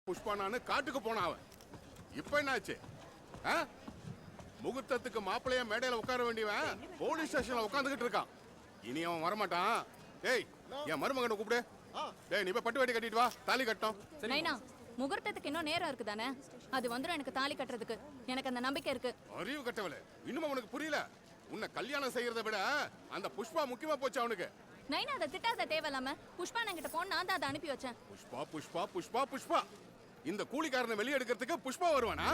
புஷ்பானான்னு காட்டுக்கு போன அவன் இப்ப என்னாச்சு? முகூர்த்தத்துக்கு மாப்பிள்ளைய மேடையில உட்கார வேண்டியவன் போலீஸ் ஸ்டேஷன்ல உட்காந்துக்கிட்டு இருக்கான். இனி அவன் வரமாட்டான். டேய், என் மருமகனை கூப்பிடு. டேய், நீ போய் பட்டு வேட்டி கட்டிட்டு வா, தாலி கட்டணும். நைனா, முகூர்த்தத்துக்கு இன்னும் நேரம் இருக்குதானே? அது வந்துடும் எனக்கு தாலி கட்டுறதுக்கு. எனக்கு அந்த நம்பிக்கை இருக்கு. அறிவு கட்டவளே, இன்னும் அவனுக்கு புரியல. உன்னை கல்யாணம் செய்யறதை விட அந்த புஷ்பா முக்கியமா போச்சு அவனுக்கு. நைனா, அதை திட்டாத தேவையில்லாம. புஷ்பா என்கிட்ட போன், நான் தான் அதை அனுப்பி வச்சேன். புஷ்பா புஷ்பா புஷ்பா புஷ்பா. இந்த கூலிக்காரனை வெளியே எடுக்கிறதுக்கு புஷ்பா வருவானா?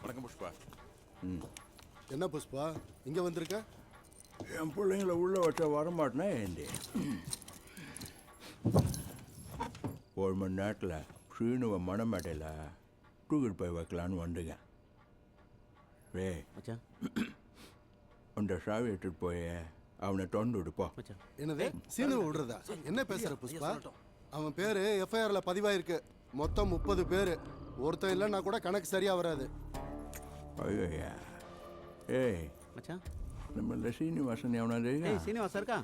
வணக்கம் புஷ்பா. என்ன புஷ்பா இங்க வந்திருக்க? என் பிள்ளைங்கள உள்ள வச்சா வரமாட்டேனா ஏண்டி? 1 மணி நேரத்தில் ஸ்ரீனுவ மணமேட்டையில் தூக்கிட்டு போய் வைக்கலான்னு வந்துங்க. ரே அந்த சாவி எடுத்துட்டு போய் அவனை தொண்டு விடுப்போ. என்னது சீனு விடுறதா? என்ன பேசுற புஷ்பா? அவன் பேரு எஃப்ஐஆர்ல பதிவாயிருக்கு. மொத்தம் 30 பேரு. ஒருத்தன் இல்லைன்னா கூட கணக்கு சரியா வராது. ஐயா ஏய் மச்சான், நம்ம சீனிவாசன் எவனாது? சீனிவாசன் இருக்கா?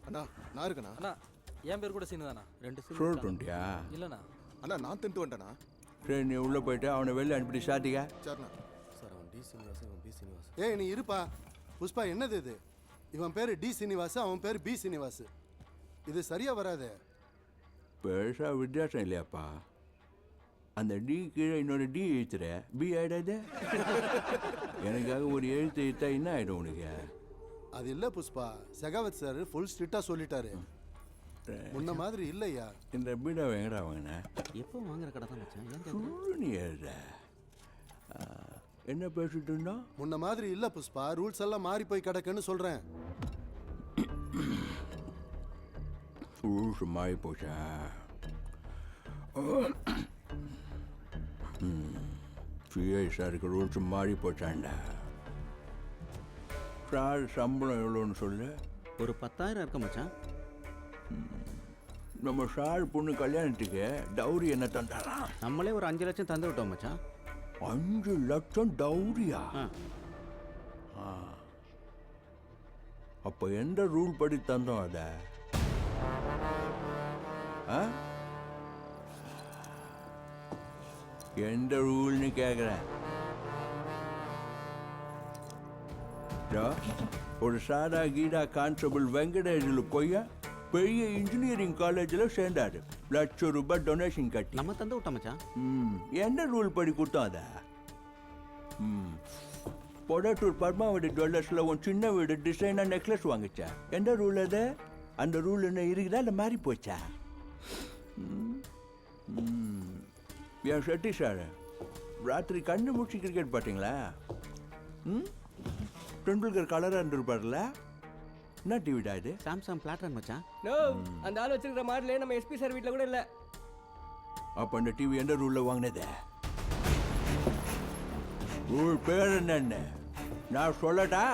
அண்ணா நான் இருக்கண்ணா. அண்ணா என் பேர் கூட சீனு தானா? 2 சீனு சொல்லிட்டுண்டியா? இல்லைண்ணா. அண்ணா நான் தின்ட்டு வந்துட்டேண்ணா. சரி, நீ உள்ளே போயிட்டு அவனை வெளில அனுப்பிட்டு சாத்திக்க. சரிண்ணா. சார் அவன் டி சீனிவாசன், இவன் பி சீனிவாசன். ஏய் நீ இருப்பா. புஷ்பா என்னது இது? இவன் பேரு டி சீனிவாசு, அவன் பேரு பி சீனிவாசு. இது சரியா வராது. பெருசாக வித்தியாசம் இல்லையாப்பா. அந்த டி கீழே இன்னொரு டி எழுத்துற பி ஆயிடாது. எனக்காக ஒரு எழுத்து எழுத்தா என்ன ஆயிடும் உனக்கு? அது இல்ல புஷ்பா, செகாவத் சார் ஃபுல் ஸ்ட்ரிக்டா சொல்லிட்டாரு. முன்ன மாதிரி இல்லையா? இந்த பீடா எங்கடா வாங்கின? எப்போ வாங்குற கடை தான் மச்சான். ஏன் சொல்லு நீ எழுத. என்ன பேசிட்டு இருந்தோம்? முன்ன மாதிரி இல்ல புஷ்பா, ரூல்ஸ் எல்லாம் மாறி போய் கிடக்குன்னு சொல்றேன். ரூல்ஸ் மாறி போச்சா? சிஐ சாருக்கு ரூல்ஸ் மாறி போச்சாண்டா. சார் சம்பளம் எவ்வளோன்னு சொல்லு. ஒரு 10,000 இருக்க மச்சான். நம்ம சார் பொண்ணு கல்யாணத்துக்கு டவுரி என்ன தந்தாரா? நம்மளே ஒரு 5 லட்சம் தந்து விட்டோம் மச்சான். 5 லட்சம் டவுரியா? அப்போ எந்த ரூல் படி தந்தோம் அத? எந்த ரூல்னு கேட்குறேன். ஒரு சாதா கீதா கான்ஸ்டபிள் வெங்கடேஷில் கொய்யா பெரிய இன்ஜினியரிங் காலேஜில் சேர்ந்தாரு. ₹1,00,000 டொனேஷன் கட்டி நம்ம தந்து விட்டோம் மச்சான். என்ன ரூல் படி கொடுத்தோம் அத? பொடட்டூர் பத்மாவதி ஜுவல்லர்ஸில் உன் சின்ன வீடு டிசைனாக நெக்லஸ் வாங்கிச்சா? எந்த ரூல் அது? அந்த ரூல் என்ன இருக்குதா இல்லை மாறி போச்சா? என் ஷெட்டி சார் ராத்திரி கண்ணு முடிச்சு கிரிக்கெட் பார்த்தீங்களா? டெண்டுல்கர் கலராக இருந்திருப்பார்ல. என்ன டிவிடா இது? சாம்சங் பிளாட்டர் மச்சான். நோ, அந்த ஆள் வச்சிருக்கிற மாடலே நம்ம எஸ்பி சார் வீட்டில் கூட இல்லை. அப்போ அந்த டிவி எந்த ரூலில் வாங்கினது? ரூல் பேர் என்னன்னு நான் சொல்லட்டா?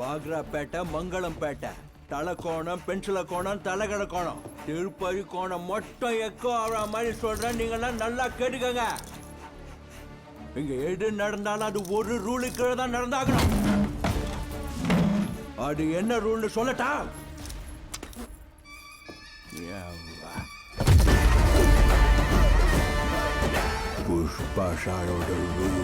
பாக்ராப்பேட்டை, மங்களம்பேட்டை, தலைக்கோணம், பென்சில கோணம், தலைக்கடை கோணம், திருப்பதி கோணம் மட்டும் எக்கோ ஆகிற மாதிரி சொல்கிறேன். நீங்கள்லாம் நல்லா கேட்டுக்கங்க. இங்கே எது நடந்தாலும் அது ஒரு ரூலுக்கு தான் நடந்தாகணும். அது என்ன ரூல்னு சொல்லட்டா? புஷ்பா சாரோட ரூல்.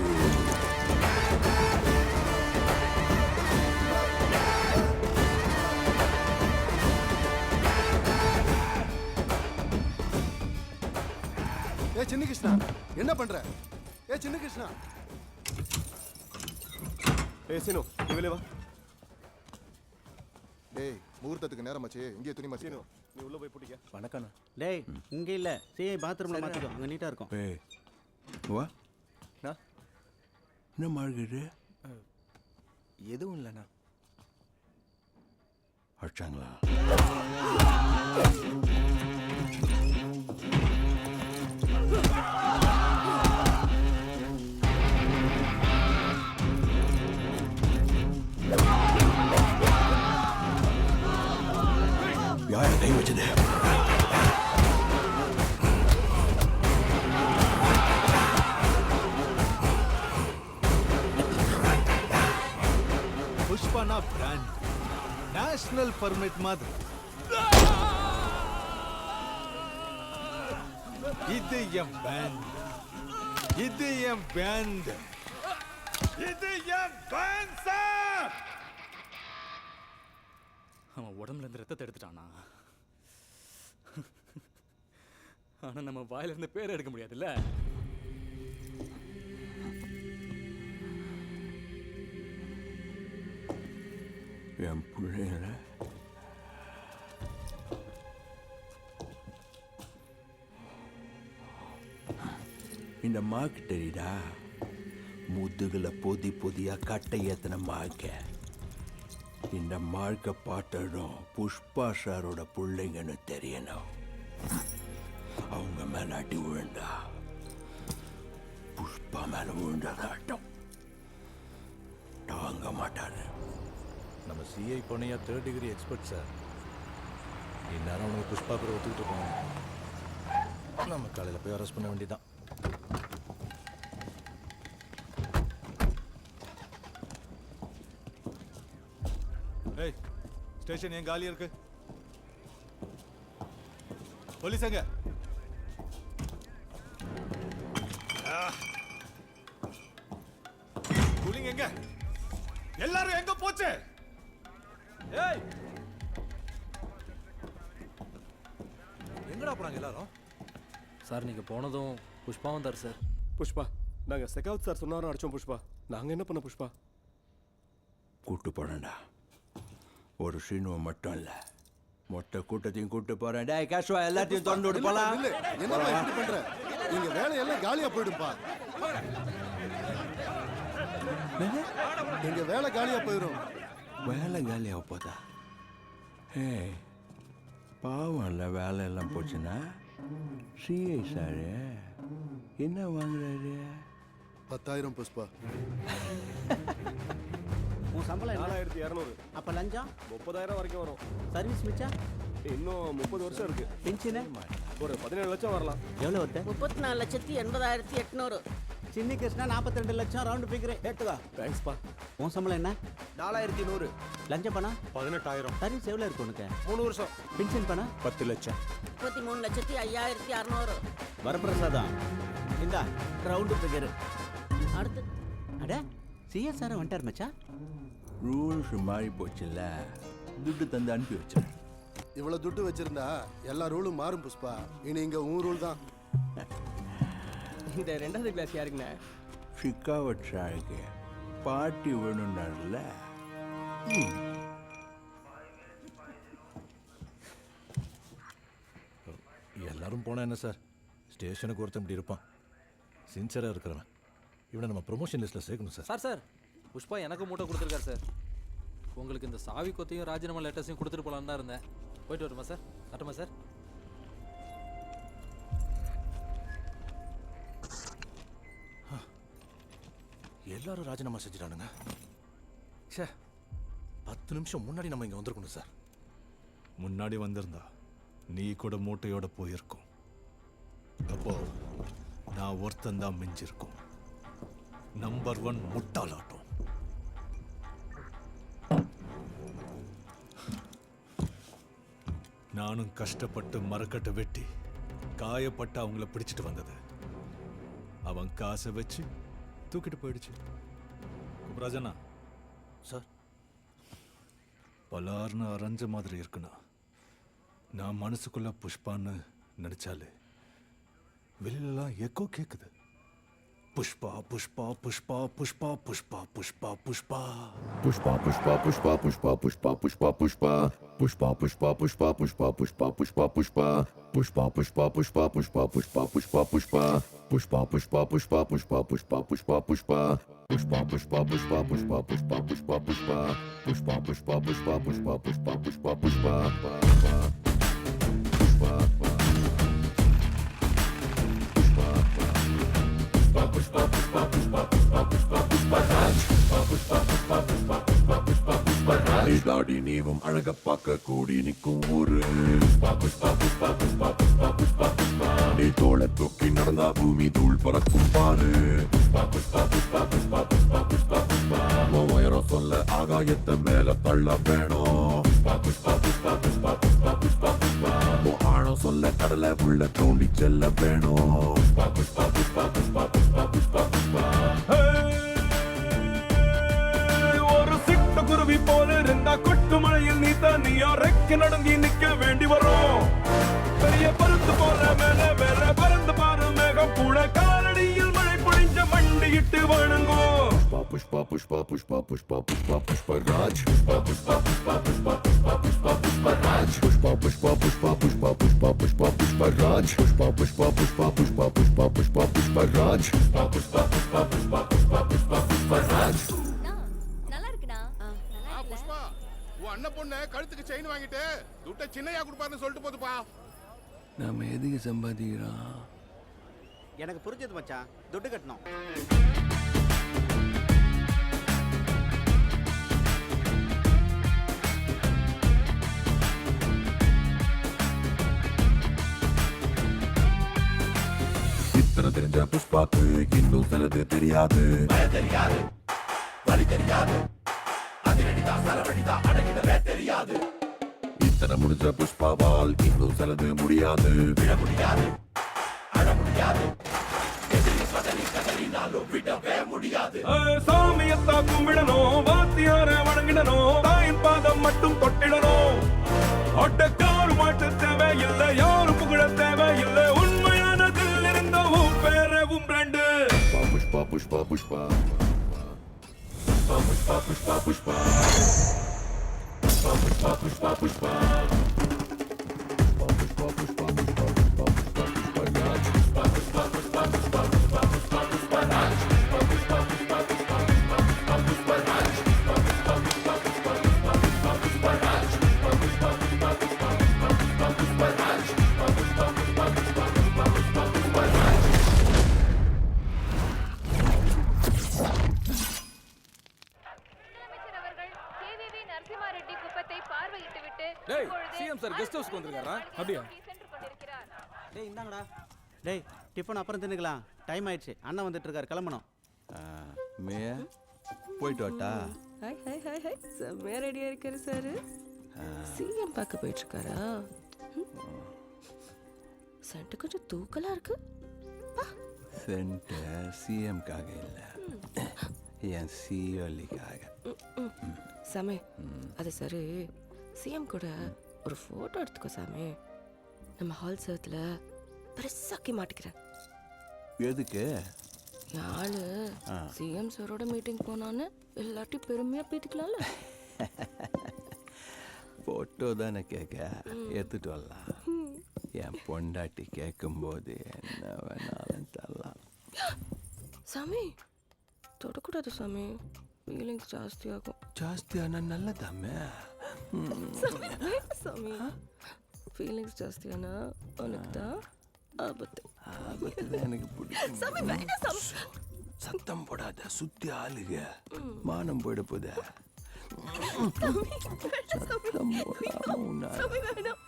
ஏ சின்ன கிருஷ்ணா என்ன பண்ற? ஏ சின்ன கிருஷ்ணா. ஏ சீனு, இவளே வா. டேய் முகூர்த்தத்துக்கு நேரமாச்சு இங்கே துணி மாத்தினு நீ உள்ள போய் பிடிக்க வணக்கண்ணா. டேய் இங்கே இல்லை சிஐ பாத்ரூமில் மாற்றிக்கோ அங்கே நீட்டாக இருக்கும். ஏய் வா என்ன மார்க்கெட்டு எதுவும் இல்லைண்ணா. அடிச்சாங்களா? யாரை கை வச்சது? புஷ்பனா பிராண்ட் நேஷனல் பர்மிட் மாதிரி இது என் பேண்ட், இது என் பேண்ட், இது என் பேண்ட் சார். அவன் உடம்புல இருந்து ரத்தத்தை எடுத்துட்டானா? ஆனா நம்ம வாயில இருந்து பேர் எடுக்க முடியாதுல்ல. என் பிள்ளைங்கள இந்த மாக்கு தெரியுதா? முதுகுல பொதி பொதியா கட்டை ஏத்தின மார்க்க. இந்த மார்க்க பார்த்ததும் புஷ்பா சாரோட பிள்ளைங்கன்னு தெரியணும். அவங்க மேல அடி விழுந்தா புஷ்பா மேல விழுந்ததாட்டம் தாங்க மாட்டாரு. நம்ம CI Ponnaiya 3rd degree expert sir. இந்நேரம் அவனுக்கு புஷ்பா பேர் ஒத்துக்கிட்டு இருப்பாங்க. நம்ம காலையில் போய் அரெஸ்ட் பண்ண வேண்டியதான். ஏய் ஸ்டேஷன் ஏன் காலியா இருக்கு? போலீஸ் எங்க? கூலிங் எங்க? எல்லாரும் எங்க போச்சு? ஏய் எங்கடா போறாங்க எல்லாரும்? சார் நீங்க போனதும் புஷ்பாவும் தார் சார். புஷ்பா நாங்க செகாவத் சார் சொன்னாரும் அடிச்சோம் புஷ்பா. நாங்க என்ன பண்ண புஷ்பா? கூட்டு போறேன்டா. ஒரு சீனுவை மட்டும் இல்ல, மொத்த கூட்டத்தையும் கூட்டு போறேன். டேய் கேஷ்வா எல்லாத்தையும் திறந்து விட்டு போலாம். இல்ல என்னப்பா இப்படி பண்ற? நீங்க வேலையெல்லாம் காலியா போயிடும்பா. எங்க வேலை காலியா போயிடும். வேலை காலியாக போதா? ஏய் பாவம் இல்லை, வேலை எல்லாம் போச்சுன்னா. சிஐ சாரு என்ன வாங்குறாரு? 10,000 புஷ்பா. உன் சம்பளம் என்ன? 4200. அப்போ லஞ்சம் 30,000 வரைக்கும் வரும். சர்வீஸ் மிச்சம் இன்னும் 30 வருஷம் இருக்கு. பென்ஷனு ஒரு 17 லட்சம் வரலாம். எவ்வளோ வருது? 34,80,800. சின்ன கிருஷ்ணா 42 லட்சம் ரவுண்டு ஃபிகர் ஏட்டுவா. தேங்க்ஸ்பா. உன் சம்பளம் என்ன? 4100. லஞ்ச பணம் 18,000. சர்வீஸ் எவ்வளோ இருக்கு உனக்கு? 3 வருஷம். பென்ஷன் பணம் 10 லட்சம். 33,56,600. வரப்பிரசாதம் இந்தா ரவுண்டு ஃபிகர். அடுத்து அட சிஎஸ்ஆர் வந்துட்டார் மச்சா. ரூல்ஸ் மாறி போச்சுல்ல, துட்டு தந்து அனுப்பி வச்சேன். இவ்வளவு துட்டு வச்சிருந்தா எல்லா ரூலும் மாறும் புஷ்பா. இனி இங்க உன் ரூல் தான். இந்த 2வது கிளாஸ் யாருக்குண்ணே? ஷிக்காவட் சாருக்கு பாட்டி வேணும்னார்ல. எல்லாரும் போனா என்ன சார்? ஸ்டேஷனுக்கு ஒருத்தன் இப்படி இருப்பான், சின்சரா இருக்கிறவன். இவனை நம்ம ப்ரொமோஷன் லிஸ்ட்ல சேர்க்கணும் சார். சார் புஷ்பா எனக்கு மூட்டை கொடுத்துருக்காரு சார். உங்களுக்கு இந்த சாவி கொத்தையும் ராஜினாமா லெட்டர்ஸையும் கொடுத்துட்டு போலான்னு தான் இருந்தேன். போயிட்டு வருமா சார்? கட்டுமா சார்? எல்லாரும் ராஜினாமா செஞ்சுட்டானுங்க. சே 10 நிமிஷம் முன்னாடி நம்ம இங்க வந்திருக்கணும் சார். முன்னாடி வந்திருந்தா நீ கூட மூட்டையோட போயிருக்கும். அப்போ நான் ஒருத்தன் தான் மிஞ்சிருக்கும். நம்பர் 1 முட்டாளாட்டம். நானும் கஷ்டப்பட்டு மரக்கட்டை வெட்டி காயப்பட்டு அவங்கள பிடிச்சிட்டு வந்தது அவன் காசை வச்சு தூக்கிட்டு போயிடுச்சு. ராஜண்ணா சார், பலார்னு அரைஞ்ச மாதிரி இருக்குண்ணா. நான் மனசுக்குள்ள புஷ்பான்னு நினைச்சாலே வெளியிலலாம் எக்கோ கேட்குது. Pushpa Pushpa Pushpa Pushpa Pushpa Pushpa Pushpa Pushpa, pushpa, pushpa, pushpa, pushpa, pushpa, pushpa. Pushpa, pushpa, pushpa, pushpa, pushpa, pushpa, pushpa. Pushpa, pushpa, pushpa, pushpa, pushpa, pushpa, pushpa. Pushpa, pushpa, pushpa, pushpa, pushpa, pushpa, pushpa. Pushpa, pushpa, pushpa, pushpa, pushpa, pushpa, pushpa. Pushpa, pushpa, pushpa, pushpa, pushpa, pushpa, pushpa. நாடி நீவும் அழக பார்க்க கூடி நிற்கும் ஊரு நீ தோள தூக்கி நடந்தா பூமி தூள் பறக்கும் பாரு உயரம் சொல்ல ஆகாயத்தை மேல தள்ள வேணும் ஆழம் சொல்ல கடலை உள்ள தோண்டி செல்ல வேணும் ஒரு சிட்டுக்குருவி போல இருந்தா கொட்டு மழையில் நீ தனியா ரெக்க நடங்கி நிக்க வேண்டி வரும் பெரிய பருத்து போல மேல மேல பறந்து பாரு மேகம் கூட காலடியில் மழை பொழிஞ்ச மண்டியிட்டு வணங்கும் Pushpa, pushpa, pushpa, pushpa, pushpa, pushpa, Raj. Pushpa, pushpa, pushpa, pushpa, pushpa, pushpa, pushpa, Raj. Pushpa, pushpa, pushpa, pushpa, pushpa, pushpa, pushpa, Raj. Pushpa, pushpa, pushpa, pushpa, pushpa, pushpa, pushpa, Raj. Pushpa, pushpa, pushpa, pushpa, pushpa, pushpa, pushpa, Raj. நல்லா இருக்குடா புஷ்பா உன் அண்ணன் பொண்ணு கழுத்துக்கு chain வாங்கிட்டு துட்ட சின்னையா கொடுப்பாருன்னு சொல்லிட்டு போதுப்பா. நம்ம எதுக்கு சம்பாதிக்கிறோம்? எனக்கு புரிஞ்சது மச்சான், துட்டு கட்டணும். இத்தனை தெரிஞ்ச புஷ்பாக்கு இன்னும் சிலது தெரியாது வழி தெரியாது தெரியாது இத்தனை முடிஞ்ச புஷ்பாவால் இன்னும் சிலது முடியாது விட முடியாது அழ முடியாது விடவே முடியாது. சாமியத்தா கும்பிடணும், வாத்தியார வணங்கிடணும், தாயின் பாதம் மட்டும் தொட்டிடணும். ஒட்டக்காரு மாட்டு தேவை இல்லை, யாரும் புகழ தேவை இல்லை, உண்மையானதில் இருந்த உன் பேரவும் ரெண்டு. புஷ்பா புஷ்பா புஷ்பா புஷ்பா புஷ்பா புஷ்பா புஷ்பா புஷ்பா புஷ்பா புஷ்பா டேய் சிஎம் சார் கெஸ்ட் ஹவுஸ்க்கு வந்திருக்காரா? அப்படியே டேய் இந்தாங்கடா. டேய் டிஃபன் அப்புறம் தின்னுக்கலாம், டைம் ஆயிடுச்சு, அண்ணன் வந்துட்டு இருக்காரு, கிளம்பணும். மே போயிட்டு வாட்டா? ஹாய் ஹாய் ஹாய் ஹாய், செம்மையா ரெடியா இருக்காரு சார். சிஎம் பார்க்க போயிட்டு இருக்காரா? சென்ட் கொஞ்சம் தூக்கலா இருக்கு. சென்டர் சிஎம்காக இல்லை, என் சிஓலிக்காக. சாமி அது சரி, சிஎம் கூட ஒரு போட்டோ எடுத்துக்கோ சாமி. நம்ம ஹால் சர்த்துல பெருசாக்கி மாட்டிக்கிறேன். எதுக்கு? யாழு சிஎம் சாரோட மீட்டிங் போனான்னு எல்லாத்தையும் பெருமையா பீத்திக்கலாம்ல. போட்டோ தானே கேட்க, எடுத்துட்டு வரலாம். என் பொண்டாட்டி கேட்கும்போது என்ன வேணாலும் தரலாம். சாமி தொடக்கூடாது சாமி, ஃபீலிங்ஸ் ஜாஸ்தியாகும். ஜாஸ்தியான நல்லதாமே. சாமி ஃபீலிங்ஸ் ஜாஸ்தியானா உனக்கு தான் ஆபத்து. ஆபத்து தான் எனக்கு பிடிக்கும். சாமி வேணாம் சாமி. சத்தம் போடாத, சுத்தி ஆளுக, மானம் போயிட போத. சத்தம் போடாம உன்னால. சாமி வேணாம்.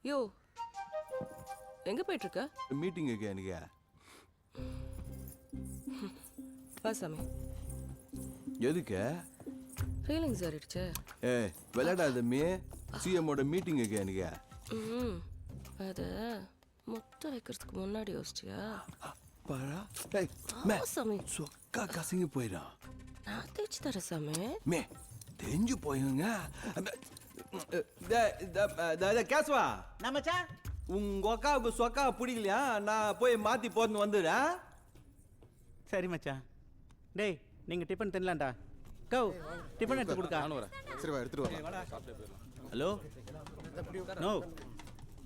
யோ எங்க போயிட்டு இருக்க? மீட்டிங்குக்கு எனக்கு. வா சாமி. எதுக்கு? ஃபீலிங்ஸ் ஆறிடுச்சு. ஏய் விளையாடாத மீ, சிஎம்மோட மீட்டிங்குக்கு எனக்கு. அது முட்டை வைக்கிறதுக்கு முன்னாடி யோசிச்சியா? பாரா. ஏய் மே சாமி சொக்கா கசங்கி போயிடும். நான் தேய்ச்சி தரேன் சாமி. மே தெரிஞ்சு போயுங்க. கேஸ்வா நம்மச்சா உங்க அக்காவுக்கு சொக்கா பிடிக்கலையா நான் போய் மாத்தி போட்டு வந்துடுறேன். சரி மச்சான். டேய் நீங்கள் டிஃபன் தின்னலாம்டா. கௌ டிஃபன் எடுத்து கொடுக்கா. சரி வா எடுத்துட்டு வா. ஹலோ நோ,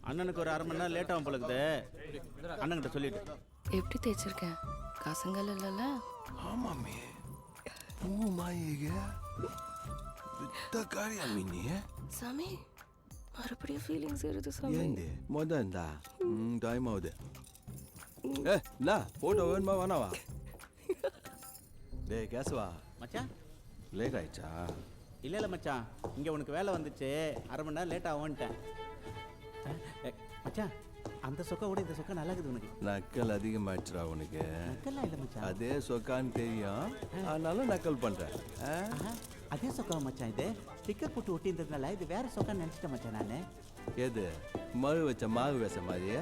அண்ணனுக்கு ஒரு 1/2 மணி நேரம் லேட் ஆகும் போலக்குது. அண்ணன்கிட்ட சொல்லிட்டு. எப்படி தேய்ச்சிருக்கேன்? காசங்கள் இல்லைல்ல? ஆமாமே பூ மாயிக வித்த காரியம் நீ சாமி மறுபடியும் ஃபீலிங்ஸ் வருது சாமி. ஏண்டி மொதல் இருந்தா டைம் ஆகுது. என்ன போட்டோ வேணுமா வேணாவா? டேய் கேசவா மச்சான் லேட் ஆயிடுச்சா? இல்லை மச்சான், இங்கே உனக்கு வேலை வந்துச்சு, 1/2 மணி நேரம் லேட் ஆகும்ன்ட்டேன். மச்சான் அந்த சொக்கா விட இந்த சொக்கா நல்லா இருக்குது உனக்கு. நக்கல் அதிகமாயிடுச்சுடா உனக்கு. நக்கல்லாம் இல்லை மச்சான். அதே சொக்கான்னு தெரியும், அதனால நக்கல் பண்றேன். அதே சொக்கா மச்சான். இது ஸ்டிக்கர் போட்டு ஒட்டி இருந்ததுனால இது வேற சொக்கான்னு நினச்சிட்டேன் மச்சான் நான். எது மழு வச்ச மாவு வேச மாதிரியா?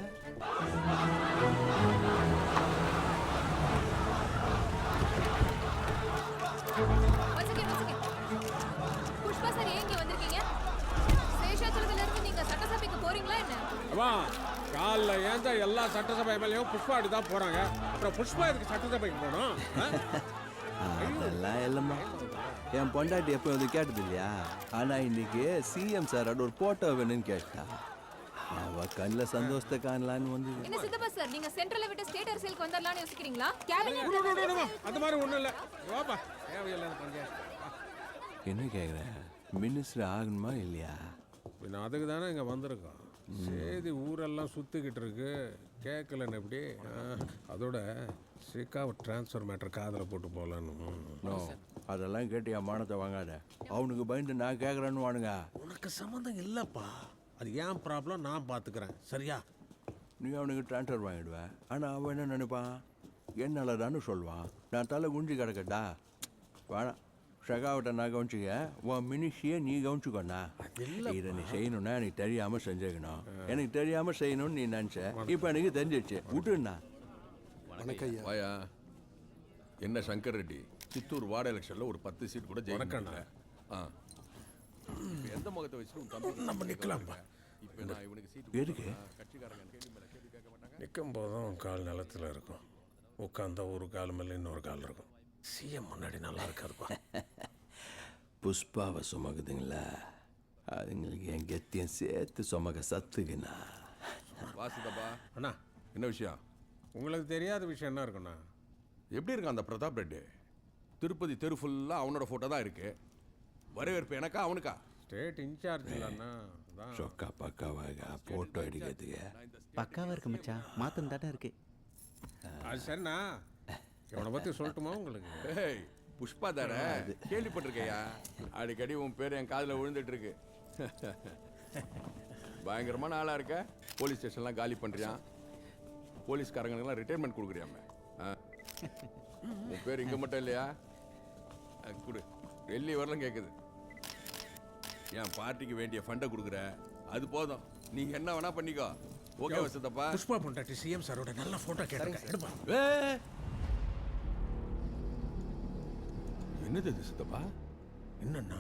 புஷ்பா சார் ஏன் இங்க வந்திருக்கீங்க? சேஷாச்சலத்துல இருந்து நீங்க சட்டசபைக்கு போறீங்களா என்ன? அம்மா காலைல ஏந்தா எல்லா சட்டசபை மேலேயும் புஷ்பா தான் போறாங்க. அப்புறம் புஷ்பா இதுக்கு சட்டசபைக்கு போகணும். அதெல்லாம் இல்லைம்மா, என் பொண்டாட்டி எப்போ வந்து கேட்டது இல்லையா? ஆனா இன்னைக்கு சிஎம் சாரோட ஒரு போட்டோ வேணும்னு கேட்டா. அவ கண்ணில் சந்தோஷத்தை காணலான்னு வந்து. என்ன சித்தப்பா சார், நீங்க சென்ட்ரல்ல விட்டு ஸ்டேட் அரசியலுக்கு வந்துடலாம்னு யோசிக்கிறீங்களா? கேபினெட் அந்த மாதிரி ஒண்ணும் இல்லை. வாப்பா தேவையில்லை பஞ்சாயத்து. என்ன கேட்குறேன், மினிஸ்டர் ஆகணுமா இல்லையா? பின்ன அதுக்கு தானே இங்கே வந்திருக்கோம். செய்தி ஊரெல்லாம் சுற்றிக்கிட்டு இருக்கு, கேட்கலன்னு எப்படி? அதோட சிக்காவை டிரான்ஸ்ஃபர் மேட்டர் காதில் போட்டு போகலான்னு. நோ, அதெல்லாம் கேட்டு என் மானத்தை வாங்காத. அவனுக்கு பயந்து நான் கேட்குறேன்னு வானுங்க. உனக்கு சம்மந்தம் இல்லைப்பா, அது ஏன் ப்ராப்ளம் நான் பார்த்துக்கிறேன், சரியா? நீ அவனுக்கு ட்ரான்ஸ்ஃபர் வாங்கிடுவேன். ஆனால் அவன் என்ன நினைப்பான், என்னால் தானே சொல்லுவான். நான் தலை குஞ்சு கிடக்கட்டா? வேணாம், ஷகாவிட்ட நான் கவனிச்சுக்க, உன் மினிஷியை நீ கவனிச்சுக்கோண்ணா. இதை நீ செய்யணும்னா எனக்கு தெரியாமல் செஞ்சுக்கணும். எனக்கு தெரியாமல் செய்யணும்னு நீ நினச்ச, இப்போ எனக்கு தெரிஞ்சிடுச்சு, விட்டுண்ணா. வாயா. என்ன சங்கர் ரெட்டி, சித்தூர் வார்டு எலெக்ஷன்ல ஒரு 10 சீட் கூட ஜெயிக்கல. எந்த முகத்தை வச்சு நம்ம நிக்கலாம்ப்பா. இப்போ நான் இவனுக்கு சீட் எதுக்கு? கட்சிக்காரங்க கேள்வி கேட்க மாட்டாங்க. நிற்கும் போதும் கால் நிலத்தில் இருக்கும், உட்காந்தா ஒரு கால் மேலே இன்னொரு கால் இருக்கும். சிஎம் முன்னாடி நல்லா இருக்காருப்பா. புஷ்பாவை சுமக்குதுங்களா, அதுங்களுக்கு என் கெத்தியம் சேர்த்து சுமக்க சத்துக்குண்ணா. வாசுதப்பா அண்ணா என்ன விஷயம்? உங்களுக்கு தெரியாத விஷயம் என்ன இருக்குண்ணா? எப்படி இருக்கான் அந்த பிரதாப் ரெட்டி? திருப்பதி தெரு ஃபுல்லாக அவனோட ஃபோட்டோ தான் இருக்கு. வரவேற்பு எனக்கா அவனுக்கா? ஸ்டேட் இன்சார்ஜ் இல்லைண்ணா. சொக்கா பக்காவாக போட்டோ எடுக்கிறதுக்கு பக்காவாக இருக்கு மச்சான், மாத்தம் தானே இருக்கு. அது சரிண்ணா, இவனை பற்றி சொல்லட்டுமா உங்களுக்கு? ஏய் புஷ்பா தானே, கேள்விப்பட்டிருக்கையா? அடிக்கடி உன் பேர் என் காதில் விழுந்துட்டு இருக்கு. பயங்கரமான ஆளாக இருக்க. போலீஸ் ஸ்டேஷன்லாம் காலி பண்ணுறியான், போலீஸ்காரங்களுக்கெல்லாம் ரிட்டைர்மெண்ட் கொடுக்குறியாம. உன் பேர் இங்கே மட்டும் இல்லையா? கொடு, டெல்லி வரலாம் கேட்குது. என் பார்ட்டிக்கு வேண்டிய ஃபண்டை கொடுக்குற, அது போதும். நீ என்ன வேணா பண்ணிக்கோ. ஓகே வசதப்பா. புஷ்பா பொண்டாட்டி சிஎம் சாரோட நல்ல ஃபோட்டோ கேட்டேன், எடுப்பா. என்னது இது சித்தப்பா? என்னன்னா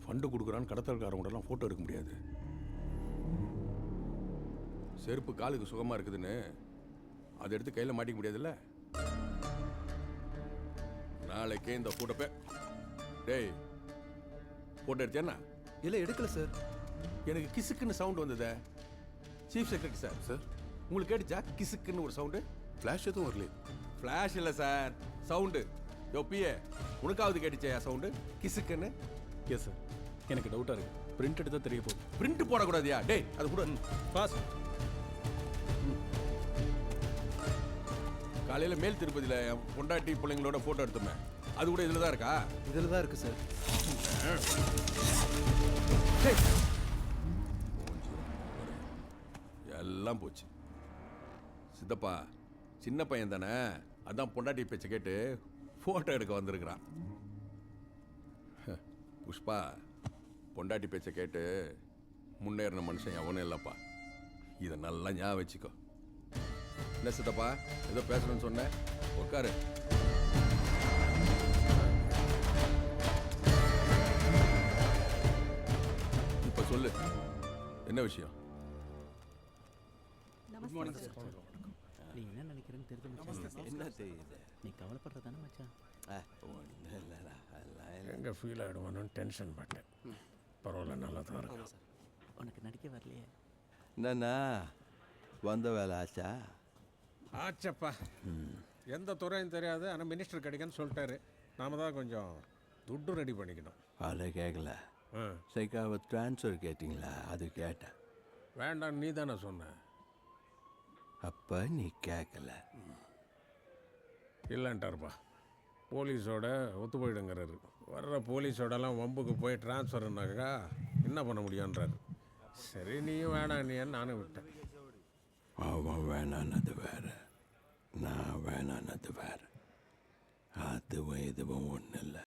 ஃபண்டு கொடுக்குறான்னு கடத்தல்காரங்களெல்லாம் ஃபோட்டோ எடுக்க முடியாது. செருப்பு காலுக்கு சுகமாக இருக்குதுன்னு அதை எடுத்து கையில் மாட்டிக்க முடியாதுல்ல. நாளைக்கே இந்த ஃபோட்டோ டேய் ஃபோட்டோ எடுத்தேன்னா? இல்லை எடுக்கல சார். எனக்கு கிசுக்குன்னு சவுண்ட் வந்ததே. சீஃப் செக்ரட்டரி சார், சார் உங்களுக்கு கேட்டுச்சா கிசுக்குன்னு ஒரு சவுண்டு? ஃப்ளாஷ் எதுவும் வரல. ஃப்ளாஷ் இல்லை சார், சவுண்டு. யோப்பியே உனக்காவது கேட்டுச்சா சவுண்டு கிசுக்குன்னு? எஸ் சார், எனக்கு டவுட்டாக இருக்கு. பிரிண்ட் எடுத்தா தெரிய போகுது. பிரிண்ட் போடக்கூடாதியா? டேய் அது கூட பாஸ். காலையில் மேல் திருப்பதியில் என் பொண்டாட்டி பிள்ளைங்களோட ஃபோட்டோ எடுத்தோமே, அது கூட இதில் தான் இருக்கா? இதில் தான் இருக்கு சார். எல்லாம் போச்சு சித்தப்பா. சின்ன பையன் தானே, அதான் பொண்டாட்டி பேச்சை கேட்டு ஃபோட்டோ எடுக்க வந்திருக்கிறான். புஷ்பா பொண்டாட்டி பேச்சை கேட்டு முன்னேறின மனுஷன் எவனும் இல்லைப்பா. இதை நல்லா ஞாபகம் வச்சுக்கோ. என்ன சித்தப்பா ஏதோ பேசணும்னு சொன்னேன், உட்காரு. இப்போ சொல்லு, என்ன விஷயம்? Good morning sir. நீ என்ன நினைக்கிறேன்னு தெரிஞ்சு மச்சான். என்ன தெரியுது நீ கவலைப்படுறதானே மச்சான்? ஒன்றும் இல்லைடா அதெல்லாம் எங்கே ஃபீல் ஆகிடுவானு டென்ஷன் பட்டேன். பரவாயில்ல, நல்லா தான் இருக்கு. உனக்கு நடிக்க வரலையே. என்னண்ணா வந்த வேலை ஆச்சா? ஆச்சப்பா, எந்த துறையும் தெரியாது, ஆனால் மினிஸ்டர் கிடைக்குன்னு சொல்லிட்டாரு. நாம தான் கொஞ்சம் துட்டு ரெடி பண்ணிக்கணும். அதை கேட்கல. சைக்காவை ட்ரான்ஸ்ஃபர் கேட்டிங்களா? அது கேட்டேன். வேண்டாம், நீ தானே சொன்ன. அப்போ நீ கேட்கல. இல்லைன்ட்டாருப்பா. போலீஸோட ஒத்து போயிடுங்கிறாரு. வர்ற போலீஸோடலாம் வம்புக்கு போய் ட்ரான்ஸ்ஃபர்னாக்கா என்ன பண்ண முடியுன்றாரு. சரி, நீயும் வேணாம் நீ நானும் விட்டேன். அவன் வேணான்னது வேற, நான் வேணான்னது வேற. அதுவும் இதுவும் ஒன்றும் இல்லை.